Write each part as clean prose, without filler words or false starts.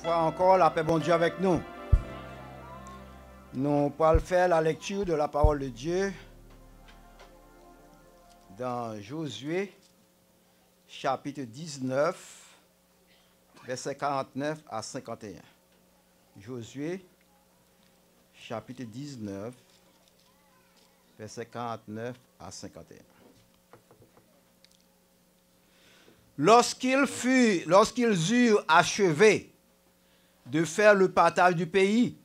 fois encore, la paix bon Dieu avec nous. Nous allons faire la lecture de la parole de Dieu dans Josué, chapitre 19, versets 49 à 51. Josué, chapitre 19, versets 49 à 51. Lorsqu'ils eurent achevé de faire le partage du pays,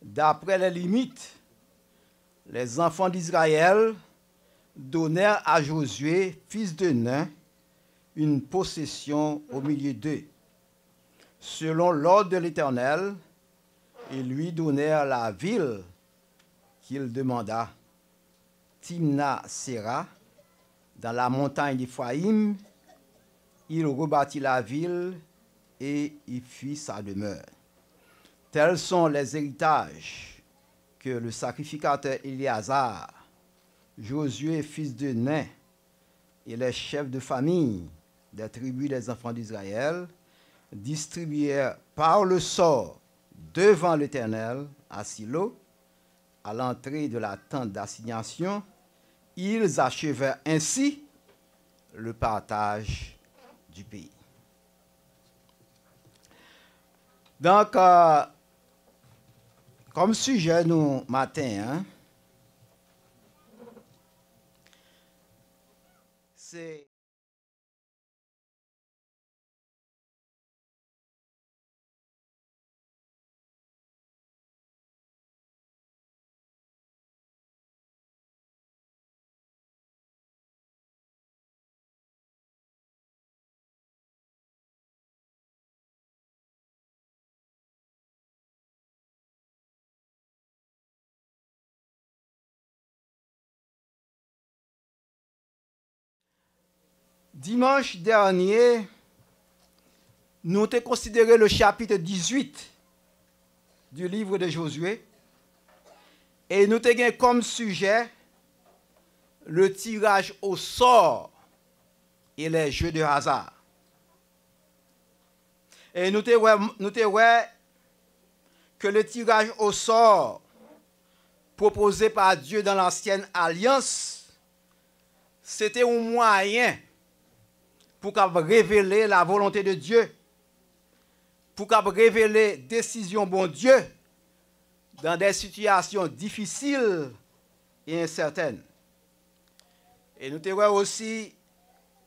d'après les limites, les enfants d'Israël donnèrent à Josué, fils de Nun, une possession au milieu d'eux. Selon l'ordre de l'Éternel, ils lui donnèrent la ville qu'il demanda, Timna-Séra, dans la montagne d'Éphraïm. Il rebâtit la ville et y fit sa demeure. Tels sont les héritages que le sacrificateur Éléazar, Josué, fils de Nun, et les chefs de famille des tribus des enfants d'Israël distribuèrent par le sort devant l'Éternel à Silo, à l'entrée de la tente d'assignation. Ils achevèrent ainsi le partage du pays. Donc, comme sujet nous matin, c'est dimanche dernier, nous avons considéré le chapitre 18 du livre de Josué et nous avons comme sujet le tirage au sort et les jeux de hasard. Et nous avons que le tirage au sort proposé par Dieu dans l'ancienne alliance, c'était un moyen pour révéler la volonté de Dieu, pour révéler décision bon Dieu dans des situations difficiles et incertaines. Et nous avons aussi,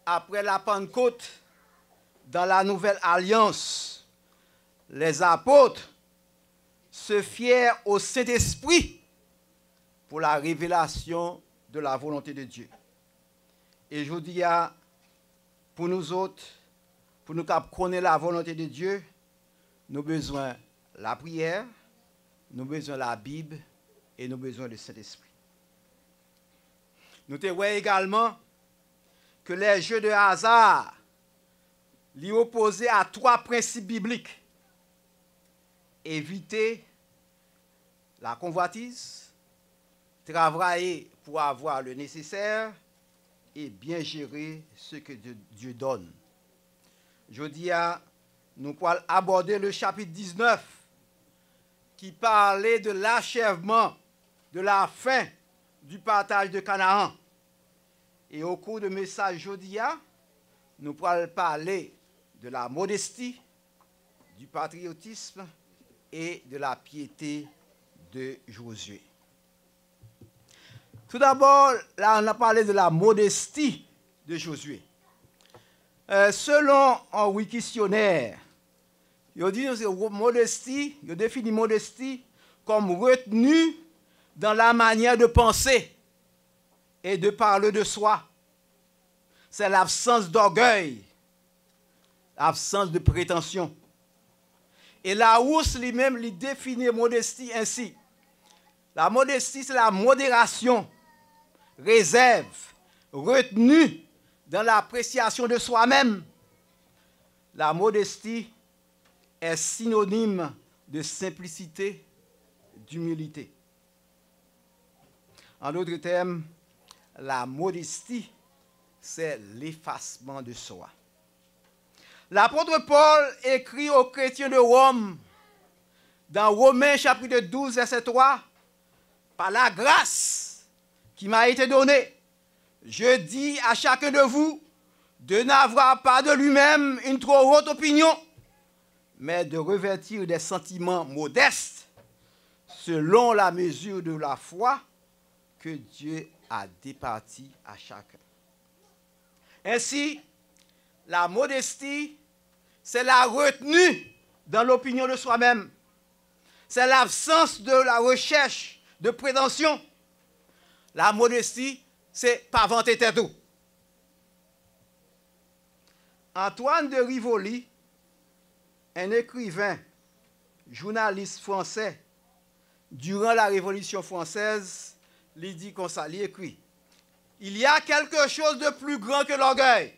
après la Pentecôte, dans la nouvelle alliance, les apôtres se fièrent au Saint-Esprit pour la révélation de la volonté de Dieu. Et je dis pour nous autres, pour nous connaître la volonté de Dieu, nous avons besoin de la prière, nous avons besoin de la Bible et nous avons besoin du Saint-Esprit. Nous avons également que les jeux de hasard li opposés à trois principes bibliques. Éviter la convoitise, travailler pour avoir le nécessaire et bien gérer ce que Dieu donne. Jeudi, nous allons aborder le chapitre 19 qui parlait de l'achèvement, de la fin du partage de Canaan. Et au cours de message jeudi, nous allons parler de la modestie, du patriotisme et de la piété de Josué. Tout d'abord, là, on a parlé de la modestie de Josué. Selon un wikissionnaire, il dit que modestie, il définit modestie comme retenue dans la manière de penser et de parler de soi. C'est l'absence d'orgueil, l'absence de prétention. Et Larousse lui-même lui définit modestie ainsi. La modestie, c'est la modération, réserve, retenue dans l'appréciation de soi-même. La modestie est synonyme de simplicité, d'humilité. En d'autres termes, la modestie, c'est l'effacement de soi. L'apôtre Paul écrit aux chrétiens de Rome, dans Romains chapitre 12, verset 3, « Par la grâce qui m'a été donnée, je dis à chacun de vous de n'avoir pas de lui-même une trop haute opinion, mais de revêtir des sentiments modestes, selon la mesure de la foi que Dieu a départie à chacun. » Ainsi, la modestie, c'est la retenue dans l'opinion de soi-même. C'est l'absence de la recherche de prétention. La modestie, c'est pas vanter tête haut. Antoine de Rivoli, un écrivain, journaliste français, durant la Révolution française, il dit comme ça, il écrit, « Il y a quelque chose de plus grand que l'orgueil,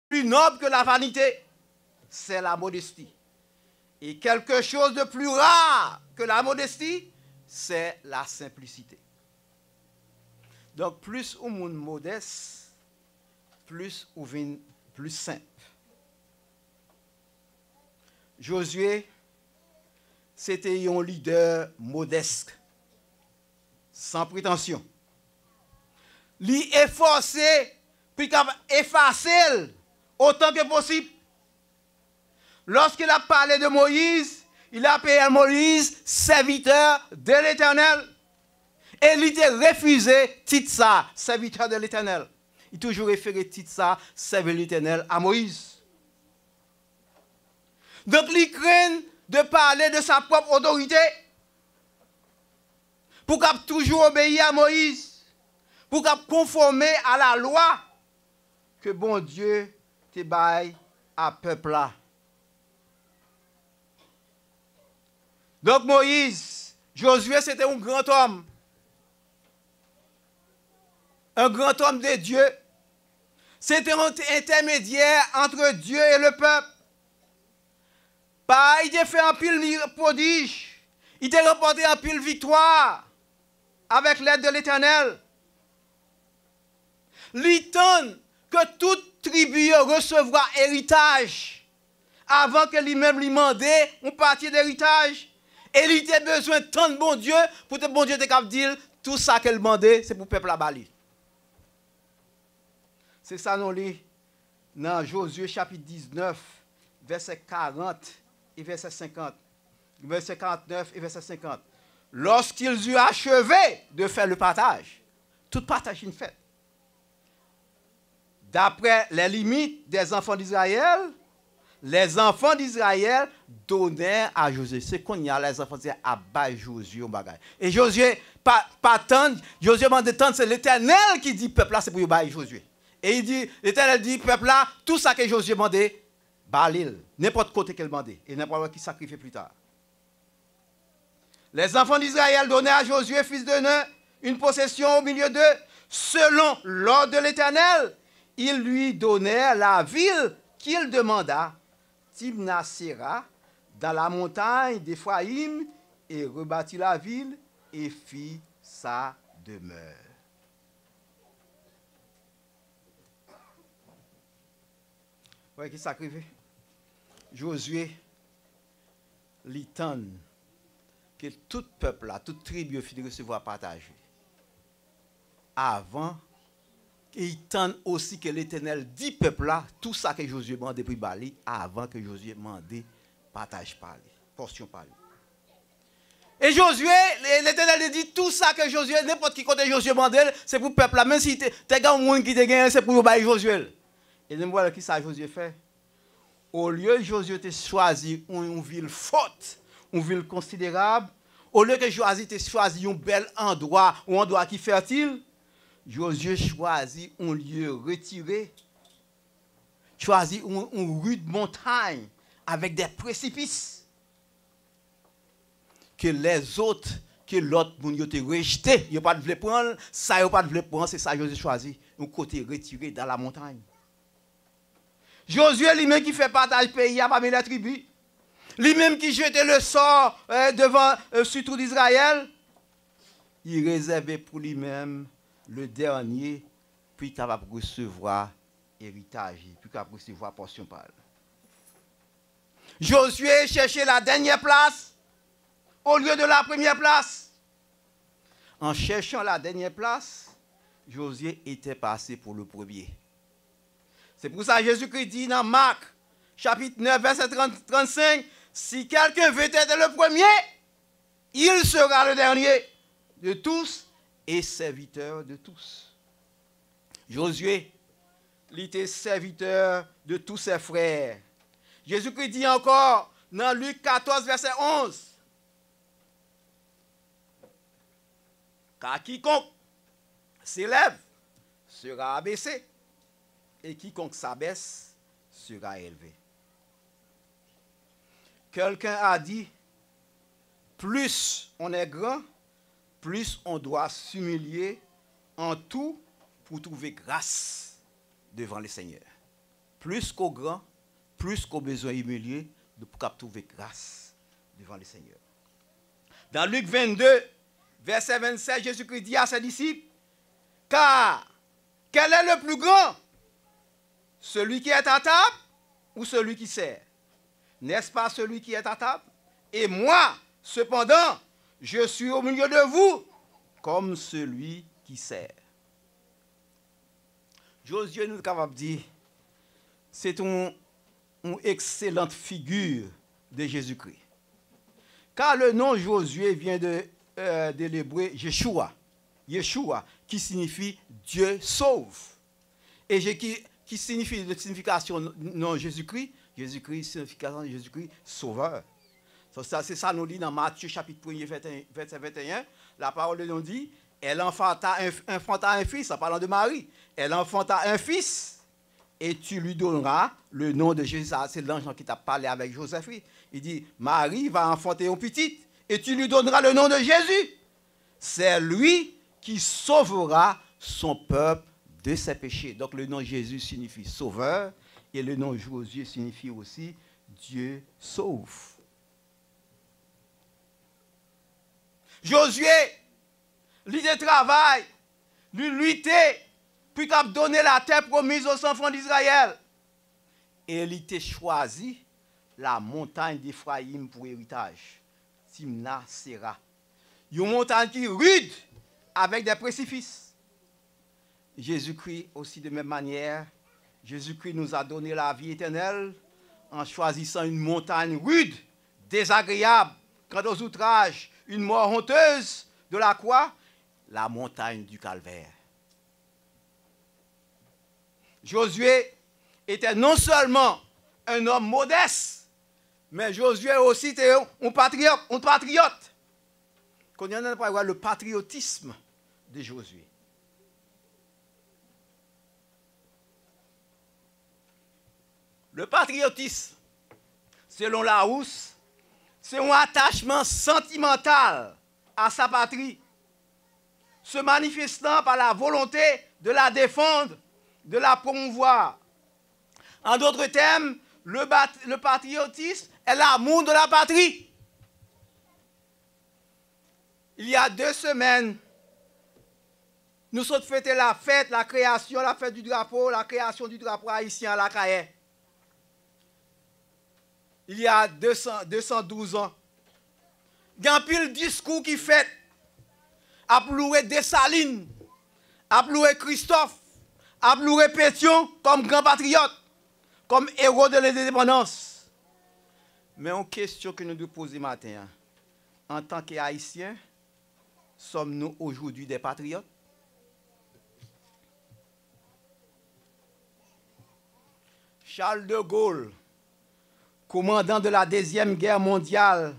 plus noble que la vanité, c'est la modestie. Et quelque chose de plus rare que la modestie, c'est la simplicité. » Donc, plus on est modeste, plus on vient plus simple. Josué, c'était un leader modeste, sans prétention. Lui efforcé, puis effacer autant que possible. Lorsqu'il a parlé de Moïse, il a appelé Moïse serviteur de l'Éternel. Et il a refusé titre ça, serviteur de l'Éternel. Il a toujours référé titre ça, serviteur de l'Éternel, à Moïse. Donc il craint de parler de sa propre autorité pour qu'il toujours obéir à Moïse, pour qu'il conformer à la loi que bon Dieu te baille à peuple là. Donc Moïse, Josué, c'était un grand homme. Un grand homme de Dieu. C'était un intermédiaire entre Dieu et le peuple. Il a fait un pile prodige. Il a remporté un pile victoire avec l'aide de l'Éternel. Il tend que toute tribu recevra héritage avant que lui-même lui demandait une partie d'héritage. Et il a besoin de tant de bon Dieu pour que bon Dieu te dire tout ça qu'elle demandait, c'est pour le peuple à Bali. C'est ça nous lit dans Josué chapitre 19, verset 40 et verset 50. Verset 49 et verset 50. Lorsqu'ils eurent achevé de faire le partage, tout partage est fait. D'après les limites des enfants d'Israël, les enfants d'Israël donnaient à Josué. C'est qu'on y a les enfants d'Israël à bas Josué au bagage. Et Josué, pas tendre, Josué m'a dit c'est l'Éternel qui dit peuple là, c'est pour bailler Josué. Et il dit, l'Éternel dit, peuple là, tout ça que Josué demandait, balil, n'importe côté qu'il demandait, et n'importe qui sacrifiait plus tard. Les enfants d'Israël donnaient à Josué, fils de Nun, une possession au milieu d'eux, selon l'ordre de l'Éternel. Il lui donnait la ville qu'il demanda, Timnath-Séra, dans la montagne d'Éphraïm, et rebâtit la ville et fit sa demeure. Oui, qui sacrifie? Josué, l'étend que tout peuple, là, toute tribu finit de recevoir partager. Avant, il tend aussi que l'Éternel dit peuple là, tout ça que Josué demandait pour Bali, avant que Josué demandait partage par lui, portion par lui. Et Josué, l'Éternel dit tout ça que Josué, n'importe qui côté Josué demandait, c'est pour le peuple là, même si tu as un monde qui te gagne, c'est pour Josué. Et nous voyons qui ça Josué fait. Au lieu de Josué te choisir une ville forte, une ville considérable, au lieu que Josué te choisir un bel endroit, un endroit qui est fertile, Josué choisit un lieu retiré, choisit une rude montagne avec des précipices que les autres, que l'autre monde te rejeté, il pas de voulu prendre, ça il pas de voulu prendre, c'est ça Josué choisit, un côté retiré dans la montagne. Josué lui-même qui fait partage pays parmi les tribus, lui-même qui jetait le sort devant surtout d'Israël, il réservait pour lui-même le dernier, puis capable de recevoir héritage, puis capable de recevoir portion par elle. Josué cherchait la dernière place au lieu de la première place. En cherchant la dernière place, Josué était passé pour le premier. C'est pour ça que Jésus-Christ dit dans Marc, chapitre 9, verset 35, si quelqu'un veut être le premier, il sera le dernier de tous et serviteur de tous. Josué, il était serviteur de tous ses frères. Jésus-Christ dit encore dans Luc 14, verset 11, car quiconque s'élève sera abaissé, et quiconque s'abaisse sera élevé. Quelqu'un a dit, plus on est grand, plus on doit s'humilier en tout pour trouver grâce devant le Seigneur. Plus qu'au grand, plus qu'au besoin humilié, pour trouver grâce devant le Seigneur. Dans Luc 22, verset 27, Jésus-Christ dit à ses disciples, car quel est le plus grand? Celui qui est à table ou celui qui sert? N'est-ce pas celui qui est à table? Et moi, cependant, je suis au milieu de vous comme celui qui sert. Josué nous est capable de dire, c'est une excellente figure de Jésus-Christ. Car le nom Josué vient de l'hébreu Yeshua, qui signifie Dieu sauve. Et qui signifie la signification non Jésus-Christ, signification de Jésus-Christ sauveur. C'est ça nous dit dans Matthieu chapitre 1, verset 21, la parole de Dieu dit, elle enfanta un fils, en parlant de Marie, elle enfanta un fils, et tu lui donneras le nom de Jésus. C'est l'ange qui t'a parlé avec Joseph. Il dit, Marie va enfanter un petit, et tu lui donneras le nom de Jésus. C'est lui qui sauvera son peuple de ses péchés. Donc le nom Jésus signifie sauveur, et le nom Josué signifie aussi Dieu sauve. Josué, lui de travail, lui lutter, puis qu'il a donné la terre promise aux enfants d'Israël. Et il était choisi la montagne d'Ephraïm pour héritage. Timna Sera. Une montagne qui est rude, avec des précipices. Jésus-Christ aussi de même manière, Jésus-Christ nous a donné la vie éternelle en choisissant une montagne rude, désagréable, quant aux outrages, une mort honteuse de la croix, la montagne du calvaire. Josué était non seulement un homme modeste, mais Josué aussi était un patriote. Qu'on y en a pas voir le patriotisme de Josué. Le patriotisme, selon Larousse, c'est un attachement sentimental à sa patrie, se manifestant par la volonté de la défendre, de la promouvoir. En d'autres termes, le patriotisme est l'amour de la patrie. Il y a 2 semaines, nous sommes fêté la fête, la création, la fête du drapeau, la création du drapeau haïtien à la Caille. Il y a 212 ans. Il y a un pile discours qui fait à plouer Dessalines, à plouer Christophe, à plouer Pétion comme grand patriote, comme héros de l'indépendance. Mais une question que nous devons poser matin, en tant qu'Haïtiens, sommes-nous aujourd'hui des patriotes? Charles de Gaulle, commandant de la Deuxième Guerre mondiale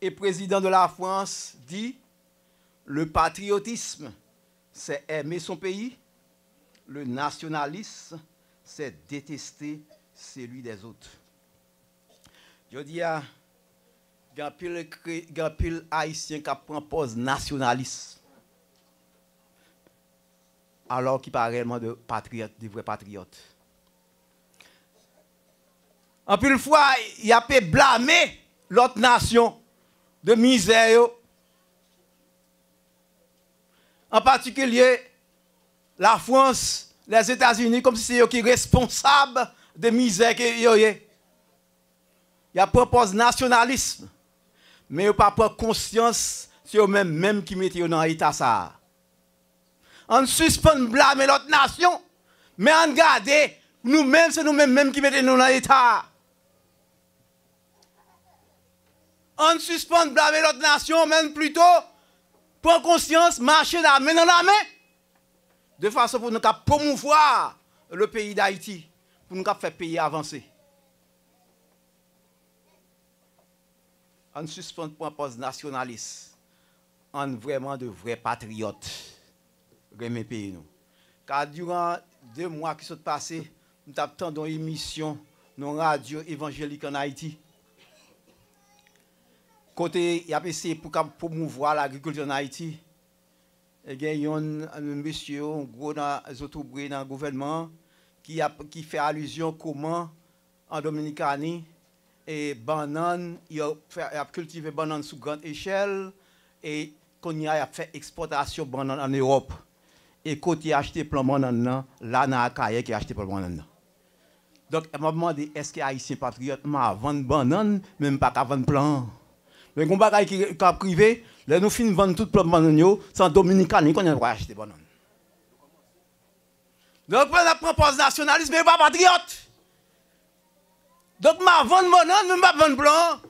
et président de la France, dit « Le patriotisme, c'est aimer son pays. Le nationalisme, c'est détester celui des autres. » Je dis à il y a un pile haïtien qui prend pose nationaliste, alors qu'il parle réellement de patriotes, de vrais patriotes. En plus, fois, il a pu blâmer l'autre nation de misère. En particulier, la France, les États-Unis, comme si c'est eux qui sont responsables de misère qu'il y a. Il propose nationalisme. Mais il n'y a pas conscience, c'est eux-mêmes qui mettent dans l'état ça. On suspend blâmer l'autre nation, mais on garde, nous-mêmes, c'est nous-mêmes qui mettons dans l'état. On suspend blâmer l'autre nation, même plutôt, prendre conscience, marcher la main dans la main, de façon pour nous promouvoir le pays d'Haïti, pour nous faire le pays avancer. On suspend pour un poste nationaliste, on vraiment de vrais patriotes, remet pays nous. Car durant 2 mois qui sont passés, nous avons dans une émission dans la radio évangélique en Haïti. Côté, il a essayé pour promouvoir l'agriculture en Haïti. Il y a un monsieur, un gros dans le gouvernement, qui fait allusion comment en Dominicanie, et banane, il a cultivé banane sous grande échelle et qu'on y a fait exportation de banane en Europe. Et quand il a acheté plein de banane, là, dans Akaye, qui a acheté plein de banane. Donc, il m'a demandé, est-ce que les Haïtiens patriotes m'a vendu banane, même pas qu'à vendre plein. Mais quand on qui est privé, là, nous finissons vendre tout plein de banane, sans Dominicains, qu'on a droit acheter banane. Donc, on propose nationalisme, mais pas patriote. Donc, je vends banane, mais je vends blanc.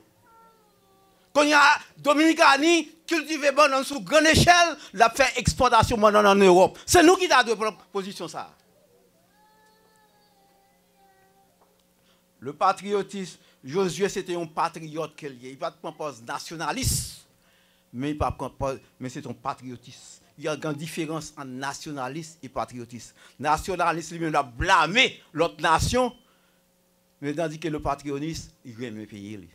Quand il y a Dominicani cultivé banane sous grande échelle, la fait exportation de banane en Europe. C'est nous qui avons de position ça. Le patriotisme, Josué c'était un patriote qu'il y a. Il ne propose pas nationaliste, mais c'est un patriotisme. Il y a une différence entre nationaliste et patriotisme. Nationaliste, lui-même, a blâmé l'autre nation. Mais tandis que le patriotisme, il aime le pays.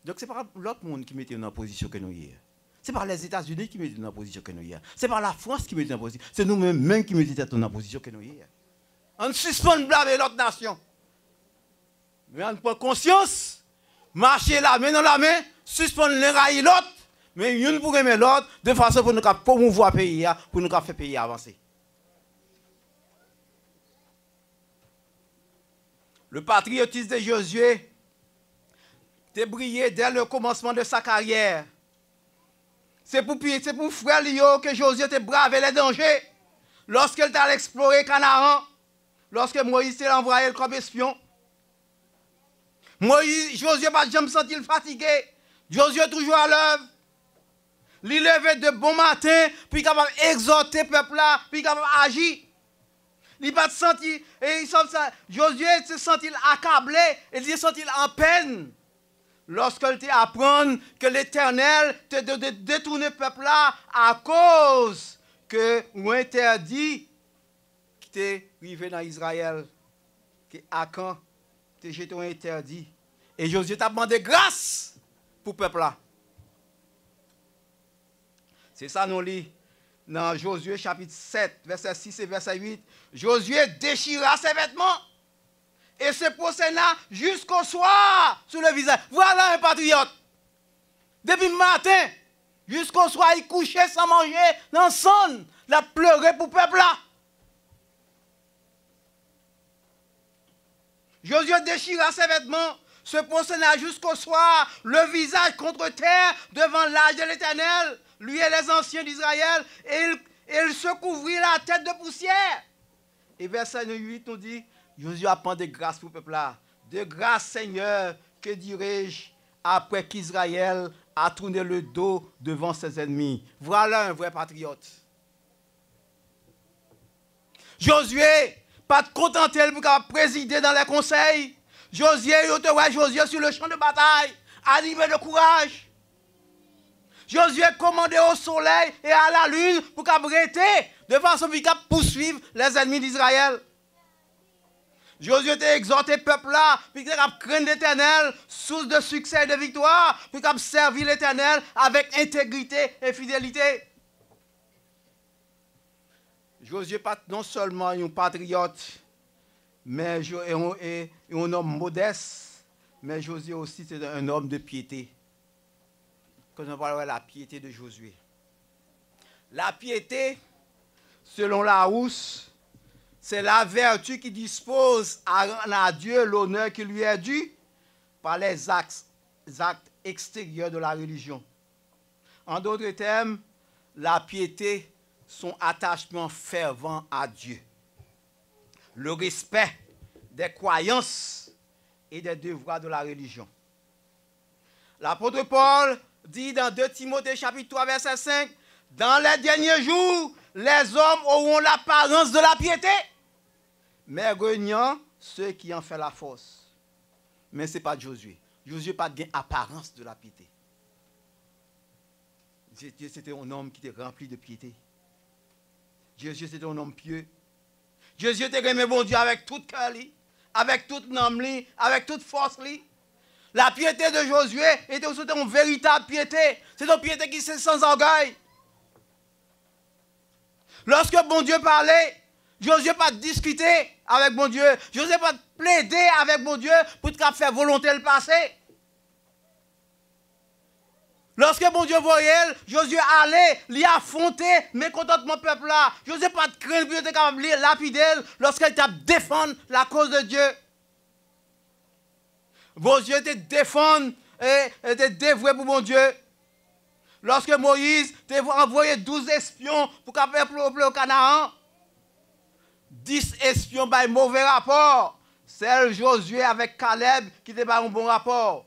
Donc, ce n'est pas l'autre monde qui met dans la position que nous sommes. Ce n'est pas les États-Unis qui mettent dans la position que nous sommes. Ce n'est pas la France qui met dans la position. C'est nous-mêmes qui mettons dans la position que nous sommes. On suspend blâmer l'autre nation. Mais on prend conscience, marcher la main dans la main, suspendre l'un l'autre, mais une pour aimer l'autre, de façon pour nous promouvoir le pays, pour nous faire le pays avancer. Le patriotisme de Josué a brillé dès le commencement de sa carrière. C'est pour frère Lio que Josué a bravé les dangers. Lorsqu'il a exploré Canaan, lorsque Moïse a envoyé comme espion, Josué n'a pas jamais senti fatigué. Josué est toujours à l'œuvre. Il levé de bon matin, puis capable d'exhorter le peuple là, puis capable d'agir. Il n'a pas senti, Josué se sentit accablé, il se sentit en peine. Lorsqu'il te apprend que l'Éternel te détourne le peuple là à cause que ou interdit qui t'est arrivé dans Israël, que Akan te jeté un interdit. Et Josué t'a demandé grâce pour le peuple là. C'est ça nous lit dans Josué chapitre 7, verset 6 et verset 8. Josué déchira ses vêtements et se procéda jusqu'au soir sur le visage. Voilà un patriote. Depuis le matin jusqu'au soir, il couchait sans manger dans le son. Il a pleuré pour le peuple là. Josué déchira ses vêtements, se procéda jusqu'au soir, le visage contre terre devant l'âge de l'Éternel, lui et les anciens d'Israël, et il se couvrit la tête de poussière. Et verset 8 nous dit, Josué apprend de grâce pour le peuple là. De grâce, Seigneur, que dirai-je après qu'Israël a tourné le dos devant ses ennemis. Voilà un vrai patriote. Josué, pas de contenter pour présider dans les conseils. Josué sur le champ de bataille, animé de courage. Josué commandé au soleil et à la lune pour arrêter de façon qu'il poursuivre les ennemis d'Israël. Josué t'a exhorté le peuple là, puis qu'il a craint l'Éternel, source de succès et de victoire, puis qu'il a servi l'Éternel avec intégrité et fidélité. Josué pas non seulement un patriote, mais un homme modeste, mais Josué aussi c'est un homme de piété. Quand on parle de la piété de Josué. La piété, selon Larousse, c'est la vertu qui dispose à rendre à Dieu l'honneur qui lui est dû par les actes extérieurs de la religion. En d'autres termes, la piété, son attachement fervent à Dieu. Le respect des croyances et des devoirs de la religion. L'apôtre Paul dit dans 2 Timothée chapitre 3 verset 5, « Dans les derniers jours, les hommes auront l'apparence de la piété, mais reniant ceux qui en font la force. » Mais ce n'est pas Josué. Josué n'a pas d'apparence de la piété. C'était un homme qui était rempli de piété. Josué c'était un homme pieux. Josué était aimé bon Dieu avec tout cœur, avec toute âme, avec toute force. La piété de Josué était aussi une véritable piété. C'est une piété qui c'est sans orgueil. Lorsque bon Dieu parlait, Josué pas discuter avec bon Dieu. Josué pas plaider avec bon Dieu pour te faire volonté le passé. Lorsque bon Dieu voyait, Josué allait, lui affronter mécontentement peuple là. Josué pas de craindre pour être capable de lapider lorsqu'il t'a défendre la cause de Dieu. Josué te défendre et te dévouer pour mon Dieu. Lorsque Moïse t'a envoyé 12 espions pour faire peuple au Canaan, 10 espions par un mauvais rapport. C'est Josué avec Caleb qui n'était pas un bon rapport.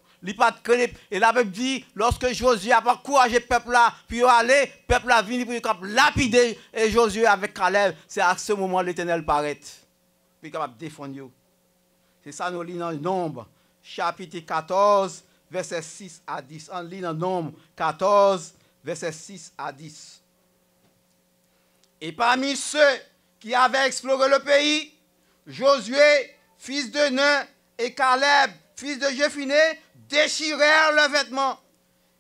Et la Bible dit, lorsque Josué a encouragé le peuple là, puis aller, le peuple a venu pour lapider et Josué avec Caleb. C'est à ce moment l'Éternel paraît. Puis il est capable de défendre. C'est ça nous lisons dans Nombre, chapitre 14, verset 6 à 10. On lit dans Nombre 14, verset 6 à 10. Et parmi ceux qui avaient exploré le pays, Josué, fils de Nun, et Caleb, fils de Jephuné, déchirèrent leurs vêtements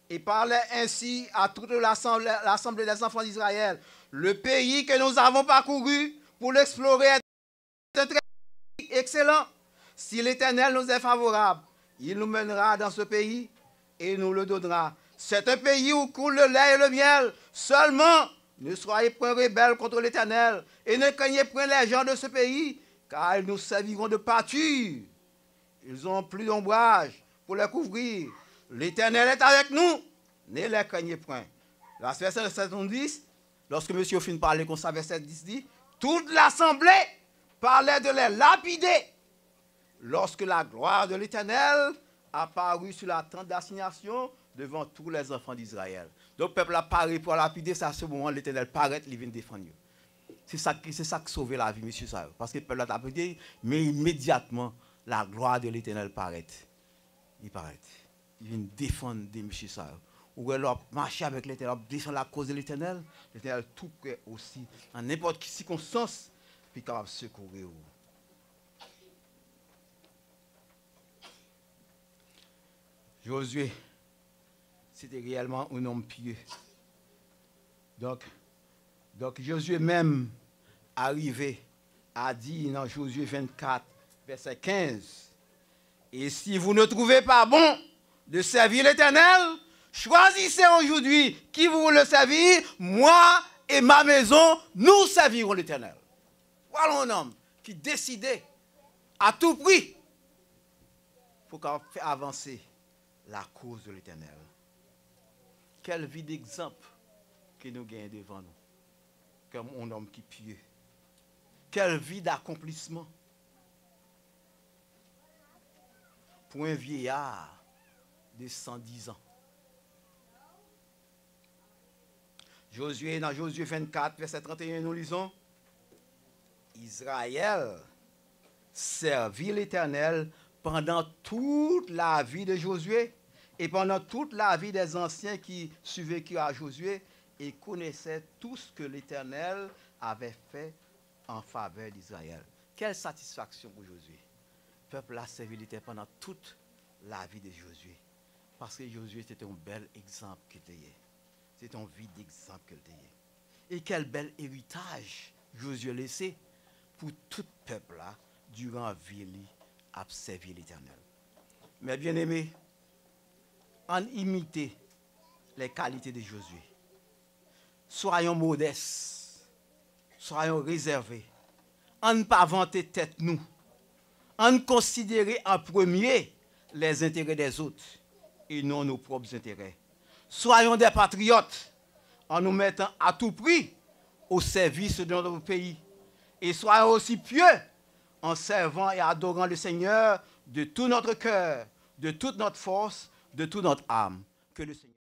et parlaient ainsi à toute l'assemblée des enfants d'Israël. Le pays que nous avons parcouru pour l'explorer est très excellent. Si l'Éternel nous est favorable, il nous mènera dans ce pays et nous le donnera. C'est un pays où coule le lait et le miel. Seulement, ne soyez point rebelles contre l'Éternel et ne craignez point les gens de ce pays, car ils nous serviront de pâture. Ils ont plus d'ombrage pour les couvrir. L'Éternel est avec nous. Ne les craignez point. La verset 70, lorsque M. fin parlait comme ça, verset 10 dit, toute l'assemblée parlait de les lapider. Lorsque la gloire de l'Éternel apparut sur la tente d'assignation devant tous les enfants d'Israël. Donc le peuple a paré pour lapider, c'est à ce moment l'Éternel paraît, il vient défendre. C'est ça qui sauve la vie, monsieur Sao. Parce que le peuple a tapé, mais immédiatement, la gloire de l'Éternel paraît. Il paraît. Il vient défendre des monsieur Sao. Ou alors marcher avec l'Éternel, défendre la cause de l'Éternel. L'Éternel tout prêt aussi, en n'importe quelle circonstance, puis capable de secourir. Josué, c'était réellement un homme pieux. Donc Josué même arrivé a dit dans Josué 24, verset 15, et si vous ne trouvez pas bon de servir l'Éternel, choisissez aujourd'hui qui vous voulez servir, moi et ma maison, nous servirons l'Éternel. Voilà un homme qui décidait à tout prix pour faire avancer la cause de l'Éternel. Quelle vie d'exemple que nous gagnons devant nous, comme un homme qui pieux. Quelle vie d'accomplissement pour un vieillard de 110 ans. Josué, dans Josué 24, verset 31, nous lisons, Israël servit l'Éternel pendant toute la vie de Josué et pendant toute la vie des anciens qui survécurent à Josué et connaissaient tout ce que l'Éternel avait fait en faveur d'Israël. Quelle satisfaction pour Josué. Le peuple a servi l'Éternel pendant toute la vie de Josué. Parce que Josué, c'était un bel exemple qu'il était. C'était une vie d'exemple qu'il était. Et quel bel héritage Josué laissé pour tout peuple là durant la vie à servir l'Éternel. Mais bien aimé, en imiter les qualités de Josué. Soyons modestes, soyons réservés, en ne pas vanter tête nous, en considérer en premier les intérêts des autres et non nos propres intérêts. Soyons des patriotes en nous mettant à tout prix au service de notre pays. Et soyons aussi pieux en servant et adorant le Seigneur de tout notre cœur, de toute notre force, de toute notre âme. Que le Seigneur